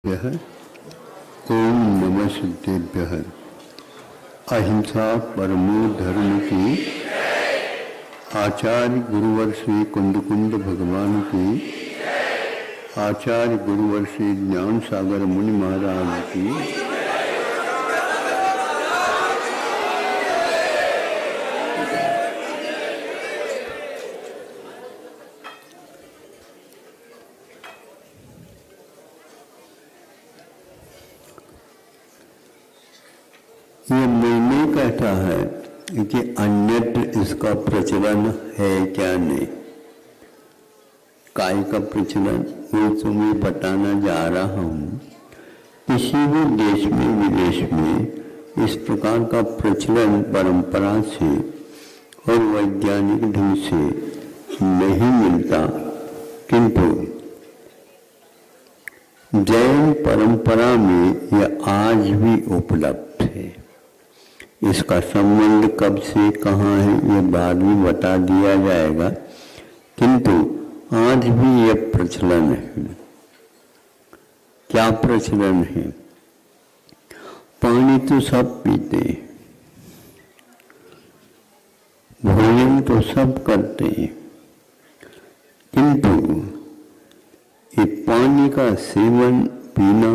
ओम नमः सिद्धेभ्यः। अहिंसा परमो धर्म की। आचार्य गुरुवर श्री कुंदकुंड भगवान की। आचार्य गुरुवर श्री ज्ञान सागर मुनि महाराज की। ये मैंने कहता है कि अन्यत्र इसका प्रचलन है क्या नहीं, काय का प्रचलन वो तुम्हें बताना जा रहा हूँ। किसी भी देश में विदेश में इस प्रकार का प्रचलन परंपरा से और वैज्ञानिक ढंग से नहीं मिलता, किंतु जैन परंपरा में यह आज भी उपलब्ध है। इसका संबंध कब से कहाँ है ये बाद में बता दिया जाएगा, किंतु आज भी यह प्रचलन है। क्या प्रचलन है? पानी तो सब पीते हैं, भोजन तो सब करते हैं, किंतु ये पानी का सेवन पीना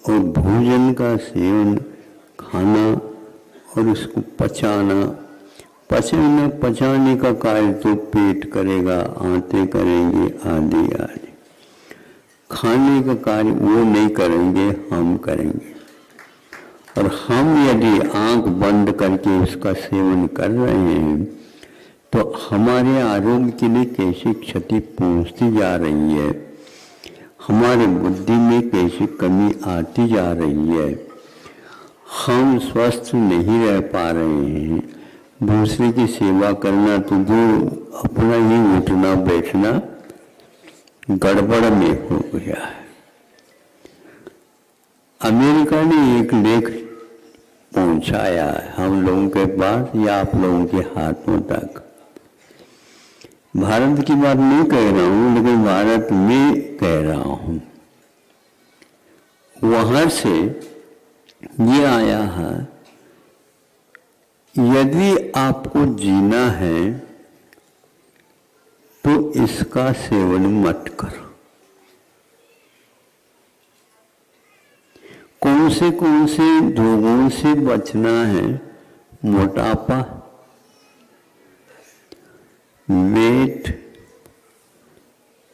और भोजन का सेवन खाना और उसको पचाने का कार्य तो पेट करेगा, आंतें करेंगे आदि आदि। खाने का कार्य वो नहीं करेंगे, हम करेंगे। और हम यदि आंख बंद करके उसका सेवन कर रहे हैं तो हमारे आरोग्य के लिए कैसी क्षति पहुंचती जा रही है, हमारे बुद्धि में कैसी कमी आती जा रही है, हम स्वस्थ नहीं रह पा रहे हैं। दूसरे की सेवा करना तो दूर, अपना ही उठना बैठना गड़बड़ में हो गया है। अमेरिका ने एक लेख पहुंचाया हम लोगों के पास या आप लोगों के हाथों तक। भारत की बात नहीं कह रहा हूं, लेकिन भारत में कह रहा हूं। वहां से ये आया है, यदि आपको जीना है तो इसका सेवन मत करो। कौन से रोगों से बचना है? मोटापा, वेट,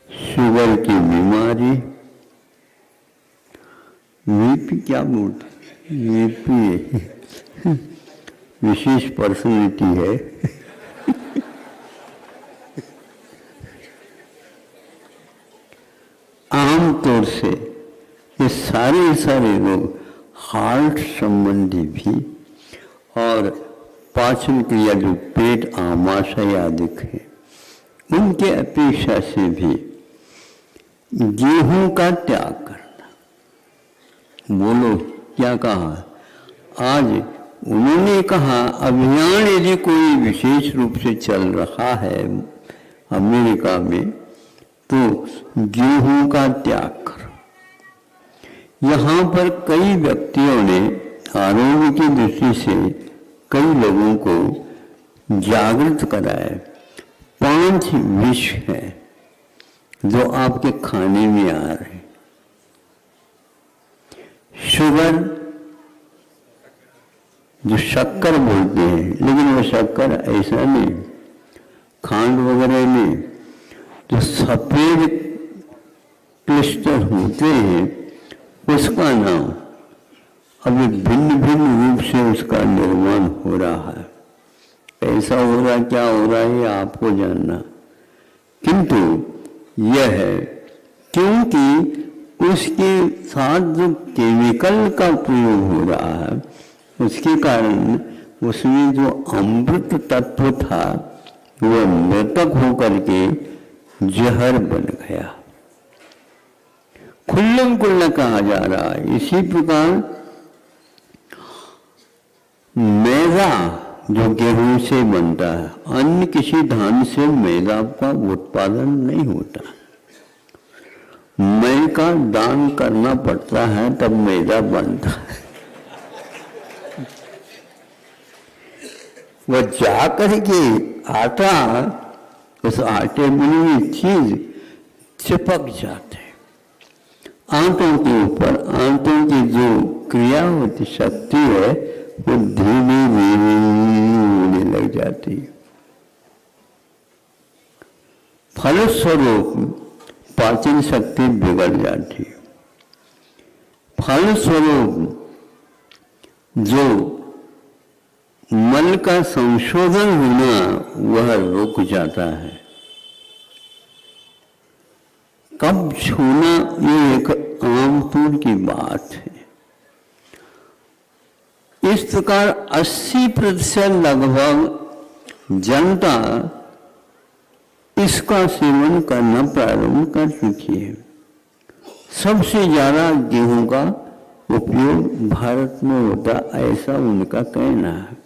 शुगर की बीमारी, बीपी क्या बोलते, बीपी विशेष पर्सनैलिटी है। आमतौर से ये सारे रोग हार्ट संबंधी भी और पाचन क्रिया जो पेट आमाशय आदि है उनके अपेक्षा से भी गेहूं का त्याग करना। बोलो क्या कहा? आज उन्होंने कहा अभियान यदि कोई विशेष रूप से चल रहा है अमेरिका में तो गेहूं का त्याग करो। यहाँ पर कई व्यक्तियों ने आरोग्य की दृष्टि से कई लोगों को जागृत कराया। 5 विष है जो आपके खाने में आ रहे हैं। शुगर, जो शक्कर बोलते हैं, लेकिन वो शक्कर ऐसा नहीं, खांड वगैरह नहीं, जो सफेद क्लिस्टर होते हैं उसका नाम अभी भिन्न रूप से उसका निर्माण हो रहा है। ऐसा हो रहा, क्या हो रहा है आपको जानना, किंतु यह है क्योंकि उसके साथ जो केमिकल का प्रयोग हो रहा है उसके कारण उसमें जो अमृत तत्व था वह मृतक होकर के जहर बन गया। खुल्लम खुल्ला कहा जा रहा है। इसी प्रकार मैदा जो गेहूं से बनता है, अन्य किसी धान से मैदा का उत्पादन नहीं होता। मैं का दान करना पड़ता है तब मैदा बनता है। वह जा करके आटा, उस आटे बनी हुई चीज चिपक जाते हैं आंतों के ऊपर। आंतों की जो क्रिया होती शक्ति है वो धीरे धीरे होने लग जाती है। फलस्वरूप पाचन शक्ति बिगड़ जाती है। फलस्वरूप जो मल का संशोधन होना वह रुक जाता है। कब छूना ये एक आमतौर की बात है। इस प्रकार 80% लगभग जनता इसका सेवन करना प्रारंभ कर चुकी है। सबसे ज्यादा गेहूं का उपयोग भारत में होता, ऐसा उनका कहना है।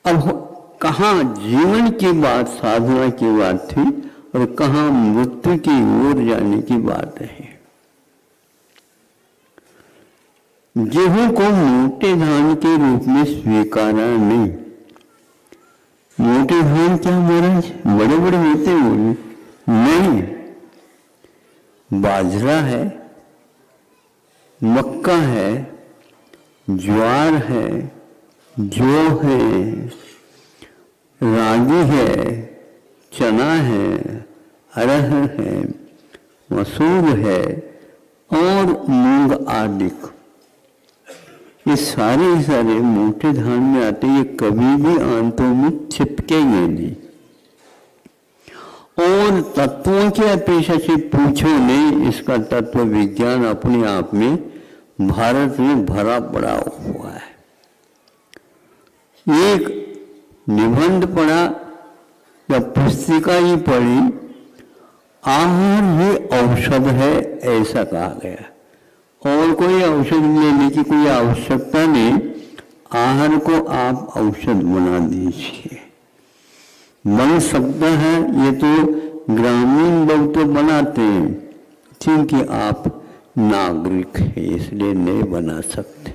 अब कहाँ जीवन की बात, साधना की बात थी और कहाँ मृत्यु की ओर जाने की बात है। गेहूं को मोटे धान के रूप में स्वीकारा नहीं। मोटे धान क्या महाराज बड़े बड़े होते हैं? नहीं, बाजरा है, मक्का है, ज्वार है, जौ है, रागी है, चना है, अरहर है, मसूर है और मूंग आदि। ये सारे मोटे धान में आते, ये कभी भी आंतों में चिपकेंगे नहीं। और तत्वों की अपेक्षा से पूछो नहीं, इसका तत्व विज्ञान अपने आप में भारत में भरा पड़ा हुआ है। एक निबंध पढ़ा या पुस्तिका ही पढ़ी, आहार ही औषध है ऐसा कहा गया। और कोई औषध लेने की कोई आवश्यकता नहीं, आहार को आप औषध बना दीजिए। बन सकता है, ये तो ग्रामीण लोग तो बनाते हैं क्योंकि आप नागरिक है इसलिए नहीं बना सकते।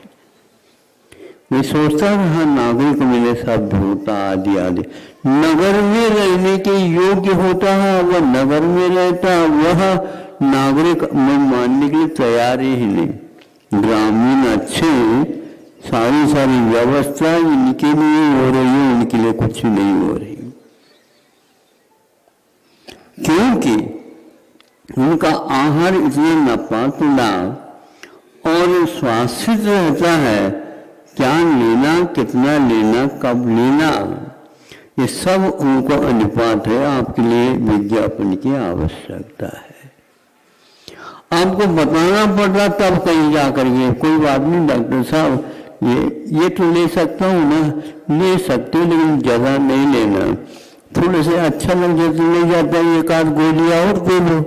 मैं सोचता रहा नागरिक मेरे साथ होता आदि आदि। नगर में रहने के योग्य होता है वह नगर में रहता, वह नागरिक में मानने के लिए तैयार ही नहीं। ग्रामीण अच्छे, सारी व्यवस्था इनके लिए हो रही है, उनके लिए कुछ नहीं हो रही, क्योंकि उनका आहार इतना नपातुला और स्वास्थ्य रहता है। क्या लेना, कितना लेना, कब लेना, ये सब उनको अनुपात है। आपके लिए विज्ञापन की आवश्यकता है। आपको बताना पड़ रहा तब कहीं जाकर के कोई बात नहीं डॉक्टर साहब ये तो ले सकता हूँ ना, ले सकते हो लेकिन ज़्यादा नहीं लेना। थोड़े से अच्छा लग जाए तो ले जाता है, एक आध गोली और दे लो,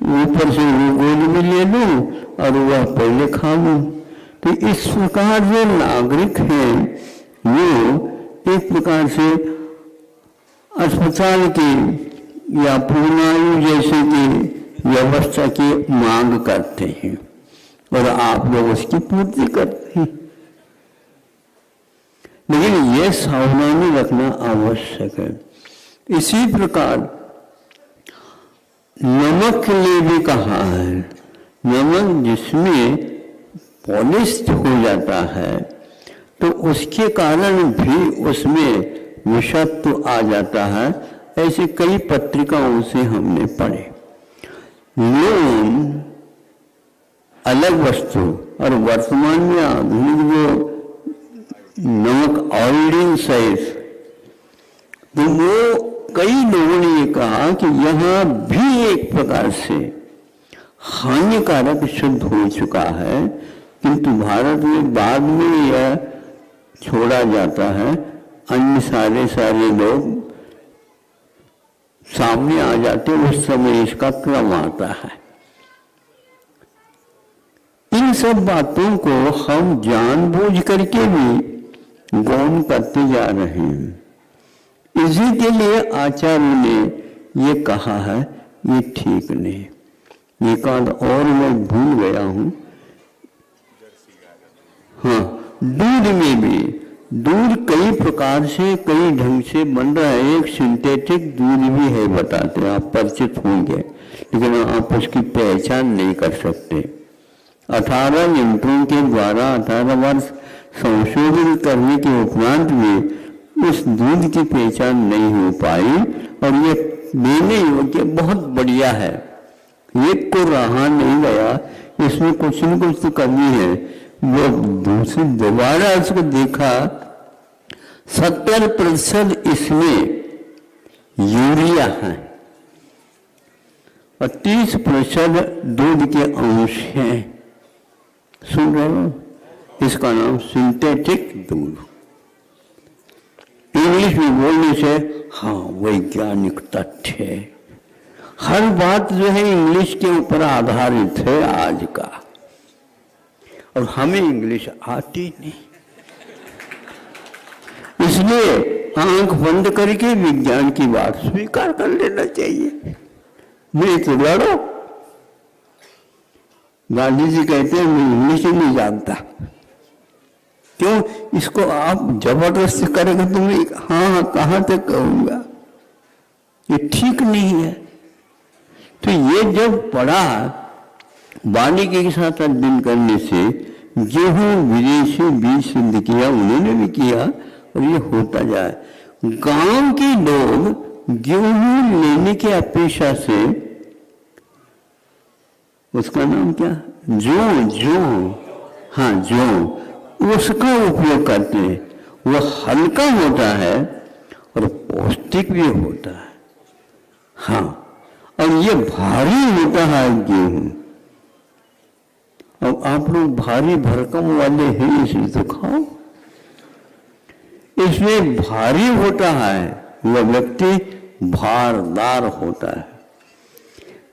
ऊपर से वो गोली भी ले लो और वह पहले खा लो। तो इस प्रकार जो नागरिक हैं वो एक प्रकार से अस्पताल की या पूर्णायु जैसे की व्यवस्था की मांग करते हैं और आप लोग उसकी पूर्ति करते हैं। लेकिन यह सावधानी रखना आवश्यक है। इसी प्रकार नमक के लिए भी कहा है, नमक जिसमें पॉलिश हो जाता है तो उसके कारण भी उसमें विषत्व आ जाता है। ऐसे कई पत्रिकाओं से हमने पढ़े। लोग अलग वस्तु और वर्तमान में आधुनिक जो नमक ऑयलिंग है, तो वो कई लोगों ने ये कहा कि यहाँ भी एक प्रकार से हानिकारक सिद्ध हो चुका है, किंतु भारत में बाद में यह छोड़ा जाता है। अन्य सारे लोग सामने आ जाते, उस समय इसका क्रम आता है। इन सब बातों को हम जानबूझ करके भी गौण करते जा रहे हैं। इसी के लिए आचार्य ने ये कहा है, ये ठीक नहीं। एक आध और मैं भूल गया हूँ। हाँ, दूध में भी, दूध कई प्रकार से कई ढंग से बन रहा है। एक सिंथेटिक दूध भी है, बताते हैं, आप परिचित होंगे, लेकिन आप उसकी पहचान नहीं कर सकते। 18 यंत्रों के द्वारा 18 बार संशोधन करने के उपरांत भी उस दूध की पहचान नहीं हो पाई, और ये लेने योग्य बहुत बढ़िया है। एक को रहा नहीं गया, इसमें कुछ न कुछ तो कमी है। वो दूसरी दोबारा उसको देखा, 70% इसमें यूरिया है और 30% दूध के अंश हैं। सुन रहे हो? इसका नाम सिंथेटिक दूध। इंग्लिश में बोलने से हाँ वैज्ञानिक तथ्य है। हर बात जो है इंग्लिश के ऊपर आधारित है आज का, और हमें इंग्लिश आती नहीं, इसलिए आंख बंद करके विज्ञान की बात स्वीकार कर लेना चाहिए। नहीं तो लड़ो। गांधी जी कहते हैं मैं इंग्लिश ही नहीं जानता। क्यों? इसको आप जबरदस्ती करेंगे तो मैं हाँ कहाँ तक कहूंगा, ये ठीक नहीं है। तो ये जब पढ़ा, वाणी के साथ अध्ययन करने से गेहूं विदेशी बीज सिद्ध किया, उन्होंने भी किया, और ये होता जाए। गांव के लोग गेहूं लेने की अपेक्षा से, उसका नाम क्या, जो हाँ जो, उसका उपयोग करते हैं। वो हल्का होता है और पौष्टिक भी होता है। हाँ, और ये भारी होता है गेहूं। अब आप लोग भारी भरकम वाले हैं, इसलिए तो खाओ। इसमें भारी होता है, वह व्यक्ति भारदार होता है।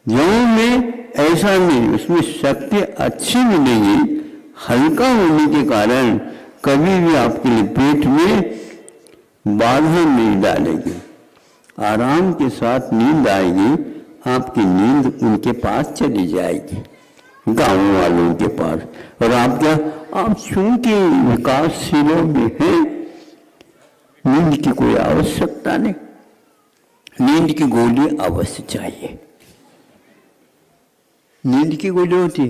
गेहूं में ऐसा नहीं, उसमें शक्ति अच्छी मिलेगी। हल्का होने के कारण कभी भी आपके लिए पेट में बाधा नहीं डालेगी, आराम के साथ नींद आएगी। आपकी नींद उनके पास चली जाएगी, गांव वालों के पास। और आप क्या, आप चूंकि विकासशीलों में हैं, नींद की कोई आवश्यकता नहीं। नींद की गोली अवश्य चाहिए। नींद की गोली होती,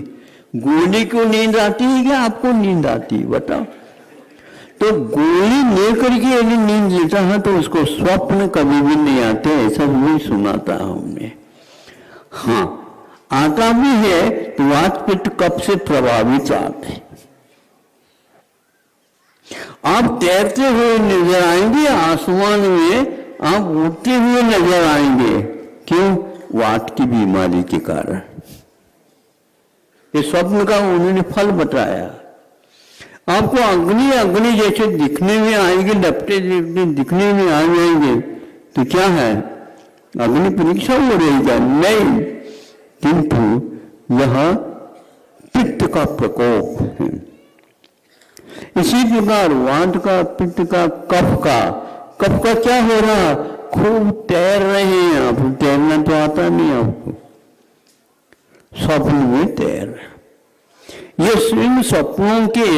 गोली को नींद आती है क्या आपको नींद आती है बताओ? तो गोली लेकर के यदि नींद लेता है तो उसको स्वप्न कभी भी नहीं आते, ऐसा नहीं सुनाता हमने। हाँ, आता भी है तो वात पित्त कफ से प्रभावित आते। आप तैरते हुए नजर आएंगे आसमान में, आप उड़ते हुए नजर आएंगे। क्यों? वात की बीमारी के कारण। ये स्वप्न का उन्होंने फल बताया। आपको अग्नि जैसे दिखने में आएंगे, लपटे दिखने में आ जाएंगे, तो क्या है, अग्नि परीक्षा हो रही है? नहीं, किंतु यह पित्त का प्रकोप है। इसी प्रकार वात का, पित्त का, कफ का क्या हो रहा, खूब तैर रहे हैं आप। तैरना तो आता नहीं आपको, स्वप्न में तैर। ये इन सपनों के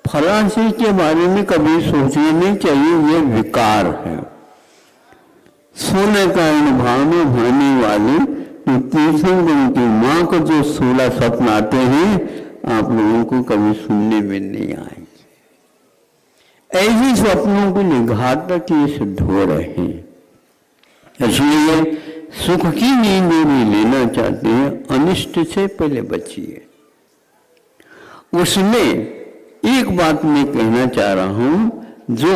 फलाशय के बारे में कभी सोचना नहीं चाहिए, ये विकार है। सोने का इन भावना भाने वाले तीर्थंकरों की माँ को जो 16 स्वप्न आते हैं, आप लोगों को कभी सुनने में नहीं आएंगे। ऐसे स्वप्नों को निघातक ये सिद्ध हो रहे हैं। इसलिए सुख की नींद भी लेना चाहते हैं, अनिष्ट से पहले बचिए। उसमें एक बात मैं कहना चाह रहा हूं, जो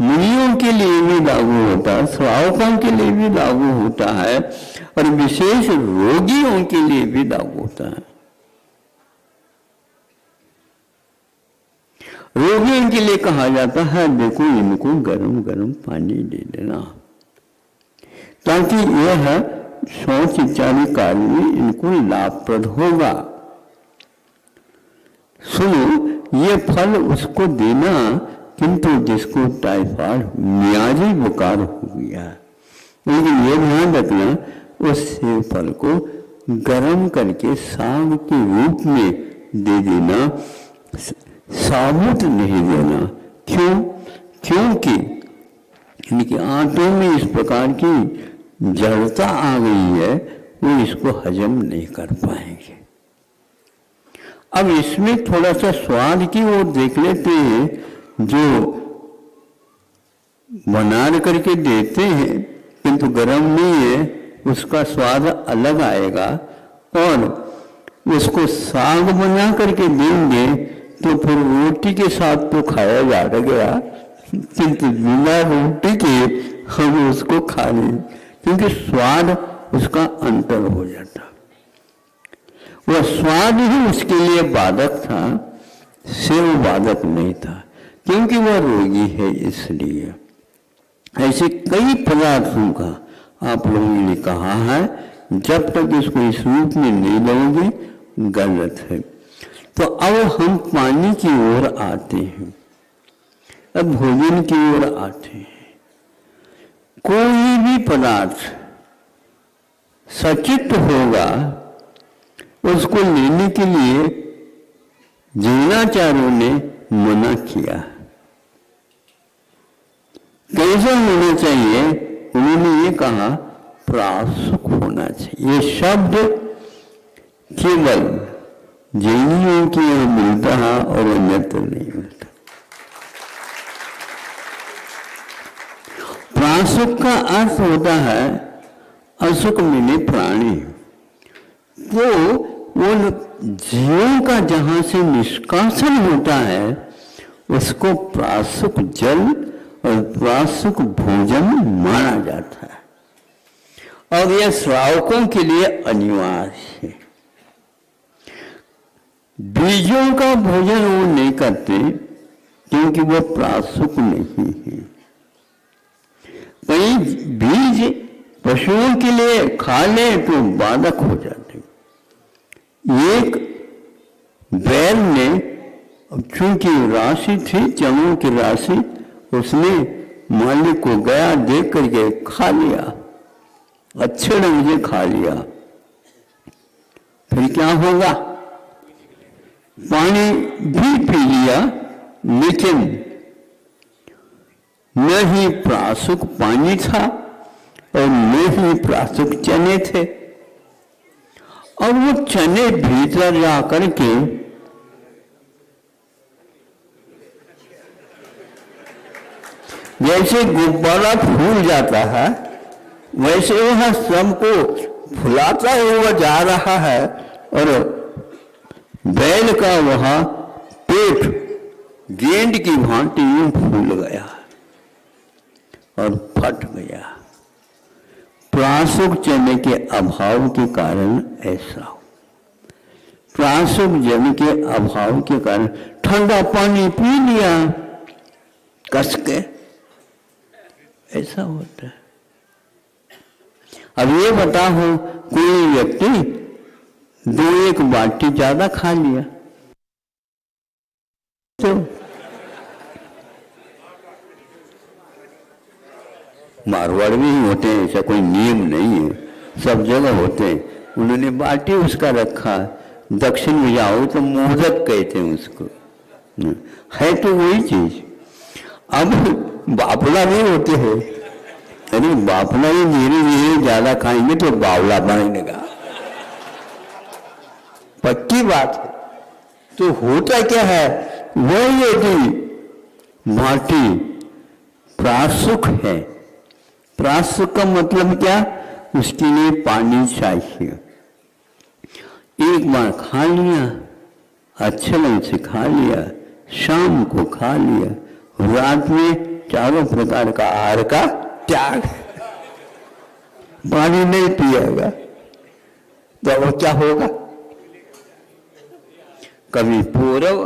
मुनियों के लिए भी लागू होता है, श्रावकों के लिए भी लागू होता है, और विशेष रोगियों के लिए भी लागू होता है। रोगियों के लिए कहा जाता है, देखो इनको गरम गरम पानी दे देना, ताकि यह शौच इत्यादि कार्य में इनको लाभप्रद होगा। सुनो, ये फल उसको देना, किंतु जिसको टाइफाइड मियाजी बुखार हो गया, लेकिन ये ध्यान रखना उस सेव फल को गर्म करके साग के रूप में दे देना, साबुत नहीं देना। क्यों? क्योंकि इनके आंतों में इस प्रकार की जड़ता आ गई है, वो इसको हजम नहीं कर पाएंगे। अब इसमें थोड़ा सा स्वाद की ओर देख लेते हैं। जो बना करके देते हैं किंतु गर्म नहीं है, उसका स्वाद अलग आएगा। और उसको साग बना करके देंगे तो फिर रोटी के साथ तो खाया जा गया, किंतु बिना रोटी के हम उसको खा लें, क्योंकि स्वाद उसका अंतर हो जाता। वह स्वाद ही उसके लिए बाधक था, सेव बाधक नहीं था, क्योंकि वह रोगी है। इसलिए ऐसे कई पदार्थों का आप लोगों ने कहा है, जब तक इसको इस रूप में नहीं लोगे गलत है। तो अब हम पानी की ओर आते हैं, अब भोजन की ओर आते हैं। कोई भी पदार्थ सचित होगा, उसको लेने के लिए जीवनाचार्यों ने मना किया। कैसा होना चाहिए? उन्होंने ये कहा प्रासुक होना चाहिए। ये शब्द केवल जैनियों के यहाँ मिलता है और अन्यत्र नहीं मिलता। प्रासुक का अर्थ होता है असुक मिले प्राणी। तो वो जीवों का जहां से निष्कासन होता है उसको प्रासुक जल और प्रासुक भोजन माना जाता है, और यह श्रावकों के लिए अनिवार्य है। बीजों का भोजन वो नहीं करते क्योंकि वो प्रासुक नहीं है। कई बीज पशुओं के लिए खा ले तो बाधक हो जाते। एक बैल ने, चूंकि राशि थी चमों की राशि, उसने मालिक को गया देख करके खा लिया, अच्छे ढंग से खा लिया। फिर क्या होगा? पानी भी पी लिया, लेकिन न ही प्रासुक पानी था और न ही प्रासुक चने थे। और वो चने भीतर जा करके जैसे गुब्बारा फूल जाता है, वैसे वह सबको फुलाता हुआ जा रहा है, और बैल का वह पेट गेंद की भांति यूं फूल गया और फट गया। प्रासुक चने के अभाव के कारण ऐसा हो। प्रासुक जल के अभाव के कारण ठंडा पानी पी लिया कस के, ऐसा होता है। अब ये बताओ, कोई व्यक्ति 2-1 बाटी ज्यादा खा लिया तो मारवाड़ में ही होते हैं, ऐसा कोई नियम नहीं है, सब जगह होते हैं। उन्होंने बाटी उसका रखा, दक्षिण में जाओ तो मोदक कहते हैं उसको, है तो वही चीज। अब बापला नहीं होते हैं, अरे बापला ही धीरे धीरे ज्यादा खाएंगे तो बावला बनेगा, पक्की बात है। तो होता क्या है, वो ये कि माटी प्रासुक है। प्रासुक का मतलब क्या? उसके लिए पानी चाहिए। एक बार खा लिया, अच्छे ढंग से खा लिया, शाम को खा लिया, रात में चारों प्रकार का आहार का त्याग, पानी नहीं पिएगा तो वो क्या होगा? कभी पूर्व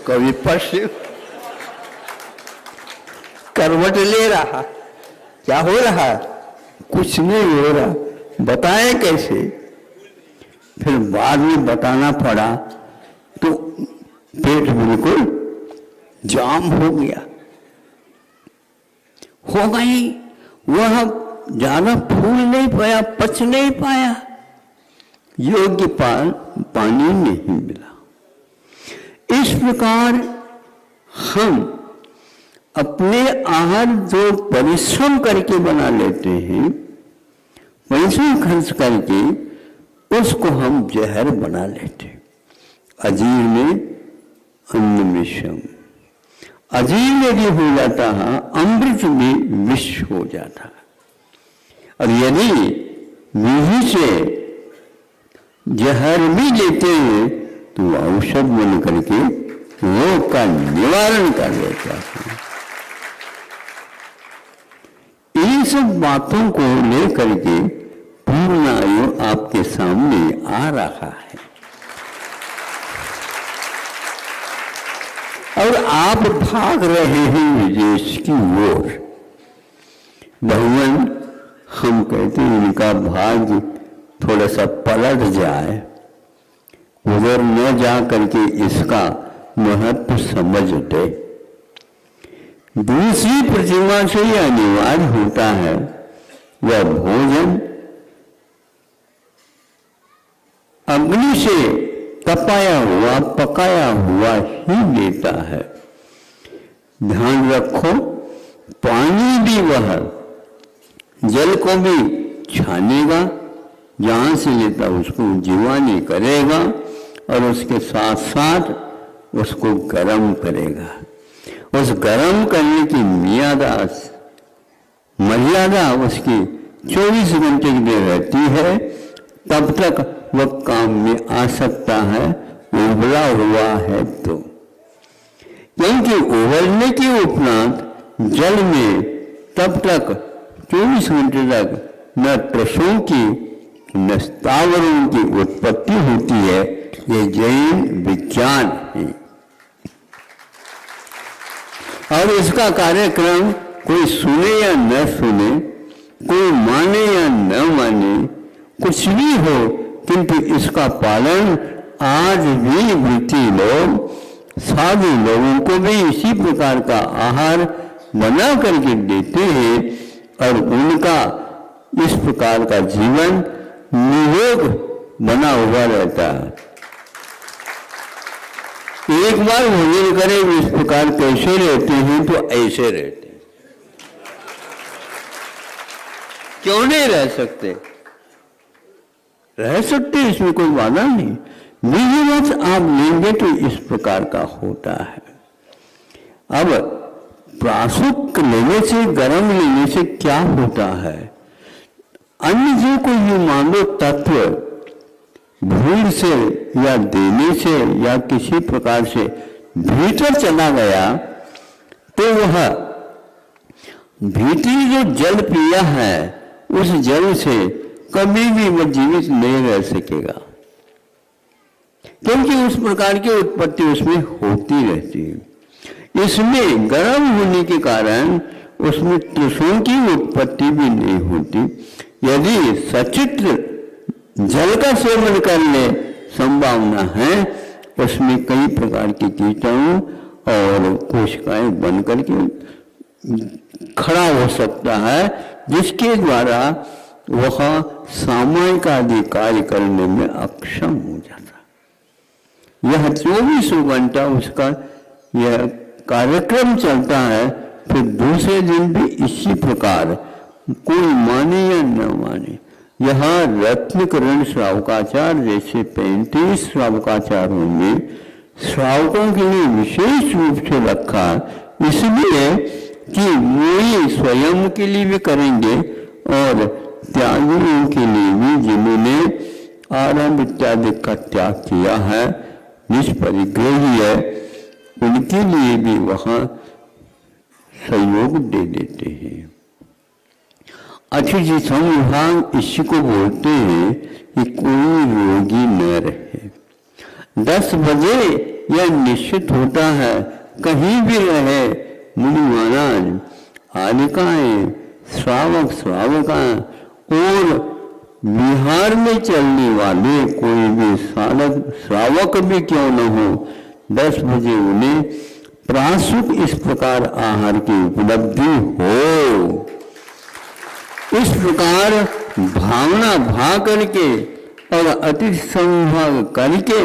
कभी पश्चिम करवट ले रहा। क्या हो रहा? कुछ नहीं हो रहा। बताएं कैसे? फिर बाद में बताना पड़ा तो पेट बिल्कुल जाम हो गया, हो गई। वह ज्यादा फूल नहीं पाया, पच नहीं पाया, योग्य पानी नहीं मिला। इस प्रकार हम अपने आहार जो परिश्रम करके बना लेते हैं, पैसे खर्च करके, उसको हम जहर बना लेते हैं। अजीर्ण अन्न विषम, अजीर्ण यदि हो जाता है, अमृत में विष हो जाता है। और यदि विधि से जहर भी लेते हैं तो औषध बन करके रोग का निवारण कर देता है। इन सब बातों को लेकर के पूर्ण आयु आपके सामने आ रहा है और आप भाग रहे हैं विदेश की ओर। भगवान, हम कहते हैं इनका भाग्य थोड़ा सा पलट जाए, उधर न जा करके इसका महत्व समझ दे। दूसरी प्रतिमा से यह अनिवार्य होता है, वह भोजन अग्नि से तपाया हुआ, पकाया हुआ ही लेता है। ध्यान रखो, पानी भी वह जल को भी छानेगा, जहां से लेता उसको जीवानी करेगा और उसके साथ साथ उसको गर्म करेगा। उस गर्म करने की मर्यादा उसकी 24 घंटे के लिए रहती है, तब तक वह काम में आ सकता है, उबला हुआ है तो। क्योंकि उबलने के उपरांत जल में तब तक 24 घंटे तक न ट्रसों की न स्थावरों की उत्पत्ति होती है। ये जैन विज्ञान है और इसका कार्यक्रम कोई सुने या न सुने, कोई माने या न माने, कुछ भी हो, किंतु इसका पालन आज भी वृत्ति लोग, साधु लोगों को भी इसी प्रकार का आहार बना करके देते हैं और उनका इस प्रकार का जीवन निरोग बना हुआ रहता है। एक बार भोजन करें इस प्रकार कैसे रहते हैं तो ऐसे रहते हैं, क्यों नहीं रह सकते? रह सकते, इसमें कोई बाधा नहीं। विधिवत आप लेंगे तो इस प्रकार का होता है। अब प्रासुक लेने से, गर्म लेने से क्या होता है? अन्य जो कोई ये मान लो तत्व भूल से या देने से या किसी प्रकार से भीतर चला गया तो वह भीतरी जो जल पिया है उस जल से कभी भी वह जीवित नहीं रह सकेगा, क्योंकि उस प्रकार की उत्पत्ति उसमें होती रहती है। इसमें गर्म होने के कारण उसमें त्रिशों की उत्पत्ति भी नहीं होती। यदि सचित्र जल का सेवन करने संभावना है, उसमें कई प्रकार के कीटाणु और कोशिकाएं बन करके खड़ा हो सकता है, जिसके द्वारा वह सामायिक आदि कार्य करने में अक्षम हो जाता है। यह 24 घंटा उसका यह कार्यक्रम चलता है। फिर दूसरे दिन भी इसी प्रकार, कोई माने या न माने। यहाँ रत्नकरण श्रावकाचार जैसे 35 श्रावकाचारों में श्रावकों के लिए विशेष रूप से रखा, इसलिए कि वे स्वयं के लिए भी करेंगे और त्यागियों के लिए भी, जिन्होंने आरंभ इत्यादि का त्याग किया है, निष्परिग्रही है, उनके लिए भी वहाँ सहयोग दे देते हैं। अतिथि संविभाग इसी को बोलते हैं कि कोई रोगी न रहे। 10 बजे यह निश्चित होता है, कहीं भी रहे मुनि महाराज, आलिकाएं, श्रावक श्रावकाएं और बिहार में चलने वाले कोई भी श्रावक भी क्यों न हो, 10 बजे उन्हें प्रासुक इस प्रकार आहार की उपलब्धि हो। इस प्रकार भावना भा करके और अतिथि संभाग करके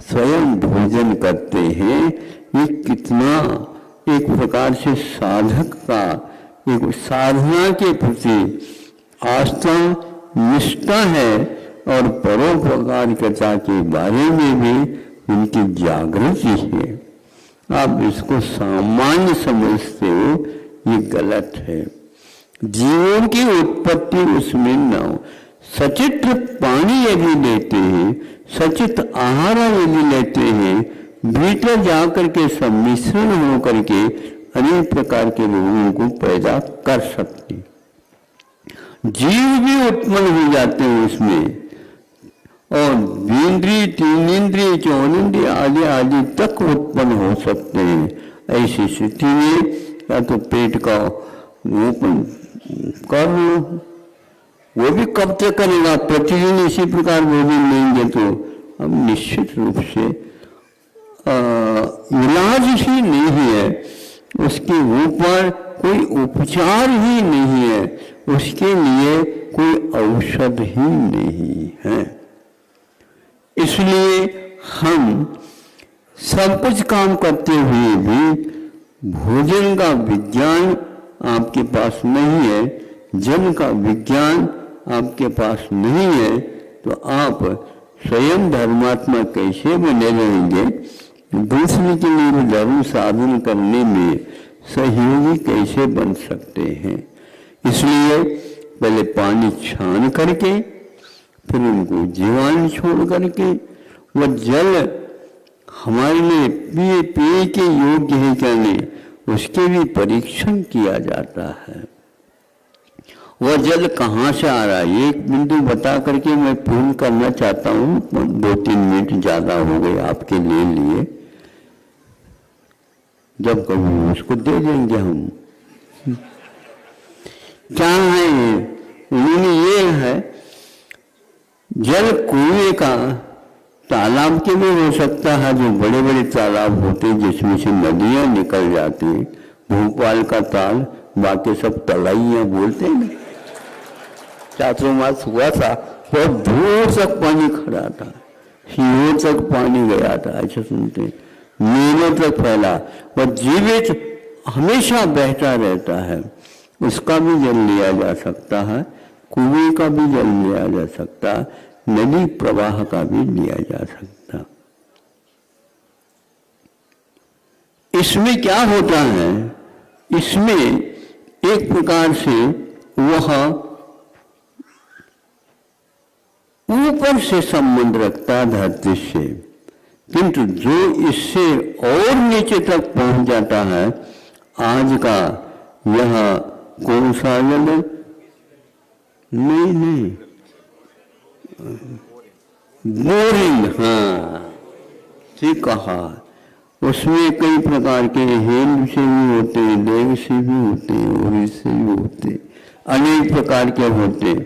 स्वयं भोजन करते हैं। ये कितना एक प्रकार से साधक का एक साधना के प्रति आस्था निष्ठा है और परोपकारिता के बारे में भी उनकी जागृति है। आप इसको सामान्य समझते हो, ये गलत है। जीवों की उत्पत्ति उसमें न हो। सचित्र पानी यदि लेते हैं, सचित आहार यदि लेते हैं, भीतर जाकर के सम्मिश्रण होकर के अनेक प्रकार के रोगों को पैदा कर सकते, जीव भी उत्पन्न हो जाते हैं उसमें, और इंद्रिय, तीन इंद्रिय, चौन इंद्रिय आदि आदि तक उत्पन्न हो सकते हैं। ऐसी स्थिति में या तो पेट का ओपन कर लो, वो भी कब तक करेगा? प्रतिदिन इसी प्रकार भोजन लेंगे तो अब निश्चित रूप से इलाज ही नहीं है, उसके ऊपर कोई उपचार ही नहीं है, उसके लिए कोई औषध ही नहीं है। इसलिए हम सब कुछ काम करते हुए भी भोजन का विज्ञान आपके पास नहीं है, जन का विज्ञान आपके पास नहीं है, तो आप स्वयं धर्मात्मा कैसे बने रहेंगे? दूसरे के लिए धर्म साधन करने में सहयोगी कैसे बन सकते हैं? इसलिए पहले पानी छान करके, फिर उनको जीवाणु छोड़ करके, वह जल हमारे लिए पिए के योग्य है क्या नहीं, उसके भी परीक्षण किया जाता है। वह जल कहाँ से आ रहा है, एक बिंदु बता करके मैं पूर्ण करना चाहता हूँ, 2-3 मिनट ज़्यादा हो गए आपके लिए। जब कभी उसको दे देंगे हम। क्या है उन्होंने, ये है जल कुएं का, तालाब के भी हो सकता है, जो बड़े बड़े तालाब होते हैं जिसमें से नदियां निकल जाती हैं, भोपाल का ताल, बाकी सब तलाइयां बोलते हैं ना। चातुर्मास हुआ था, बहुत दूर तक पानी खड़ा था, सीहोर तक पानी गया था, ऐसा सुनते हैं, मीलों तक फैला, वह जीवित हमेशा बहता रहता है। उसका भी जल लिया जा सकता है, कुएं का भी जल लिया जा सकता, नदी प्रवाह का भी लिया जा सकता। इसमें क्या होता है, इसमें एक प्रकार से वह ऊपर से संबंध रखता धरती से, किंतु जो इससे और नीचे तक पहुंच जाता है, आज का यह कौन सा जल, नहीं बोरिंग, हाँ ठीक कहा, उसमें कई प्रकार के हेल से भी होते हैं, देव से भी होते हैं, और इससे भी होते हैं, अनेक प्रकार के होते हैं।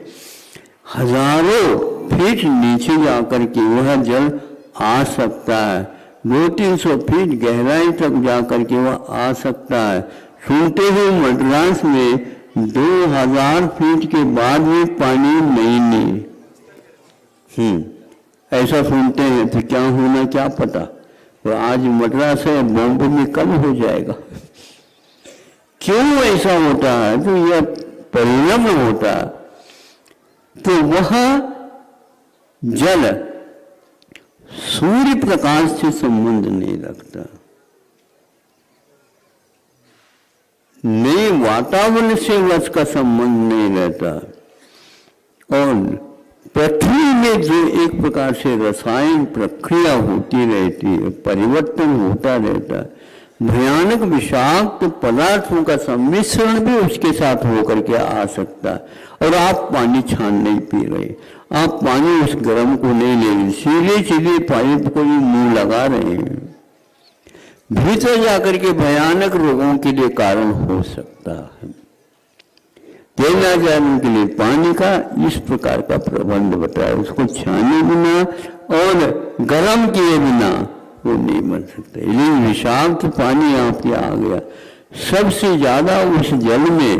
हजारों फीट नीचे जाकर के वह जल आ सकता है, 200-300 फीट गहराई तक जाकर के वह आ सकता है। सुनते हुए मद्रास में 2000 फीट के बाद भी पानी नहीं ऐसा सुनते हैं, तो क्या होना क्या पता, तो आज मद्रास है, बॉम्बे में कब हो जाएगा। क्यों ऐसा होता है, तो यह परिणाम होता है। तो वह जल सूर्य प्रकाश से संबंध नहीं रखता, नए वातावरण से उसका संबंध नहीं रहता, और पृथ्वी में जो एक प्रकार से रसायन प्रक्रिया होती रहती है, परिवर्तन होता रहता है, भयानक विषाक्त पदार्थों का सम्मिश्रण भी उसके साथ होकर के आ सकता है। और आप पानी छान नहीं पी रहे, आप पानी उस गर्म को नहीं ले रहे, सीधे सीधे पाइप को ही मुंह लगा रहे हैं, भीतर जाकर के भयानक रोगों के लिए कारण हो सकता है। तेना जाने के लिए पानी का इस प्रकार का प्रबंध बताया, उसको छाने बिना और गर्म किए बिना वो नहीं बन सकता। लेकिन विषाक्त पानी आपके आ गया, सबसे ज्यादा उस जल में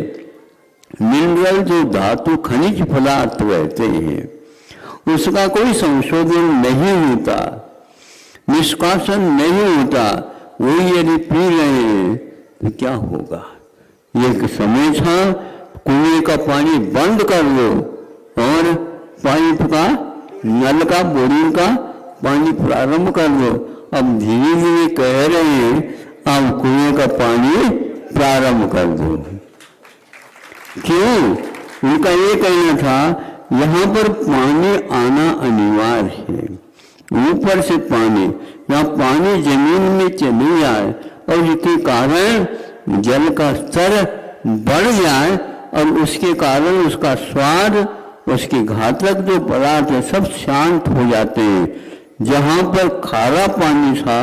मिनरल जो धातु खनिज पदार्थ रहते हैं उसका कोई संशोधन नहीं होता, निष्कासन नहीं होता, वो यदि पी रहे हैं तो क्या होगा। एक समय था कुएं का पानी बंद कर दो और पाइप का नल का बोरिंग का पानी प्रारंभ कर दो। अब धीरे धीरे कह रहे हैं अब कुएं का पानी प्रारंभ कर दो। क्यों? उनका ये कहना था यहाँ पर पानी आना अनिवार्य है, ऊपर से पानी, यहाँ पानी जमीन में चले जाए और इसके कारण जल का स्तर बढ़ जाए और उसके कारण उसका स्वाद, उसके घातक जो पदार्थ है सब शांत हो जाते हैं। जहाँ पर खारा पानी था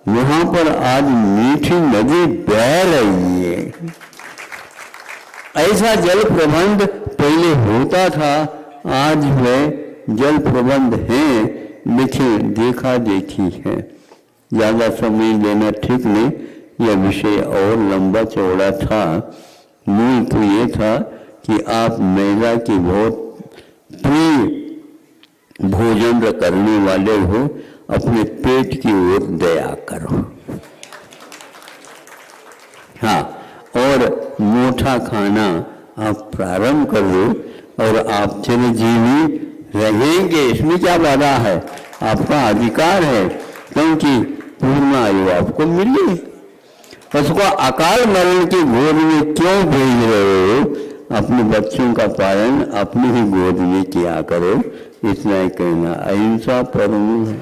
वहाँ पर आज मीठी नदी बह रही है। ऐसा जल प्रबंध पहले होता था, आज वह जल प्रबंध है लेकिन देखा देखी है। ज़्यादा समय लेना ठीक नहीं, यह विषय और लंबा चौड़ा था। मूल तो ये था कि आप महिला की बहुत प्रिय भोजन करने वाले हो, अपने पेट की ओर दया करो। हाँ, और मोटा खाना आप प्रारंभ कर दो और आप चिरंजीवी रहेंगे, इसमें क्या बाधा है, आपका अधिकार है, क्योंकि पूर्ण आयु आपको मिली। उसको अकाल मरण की गोद में क्यों भेज रहे हो? अपने बच्चों का पालन अपनी ही गोद में किया करो। इतना ही कहना। अहिंसा परमो है।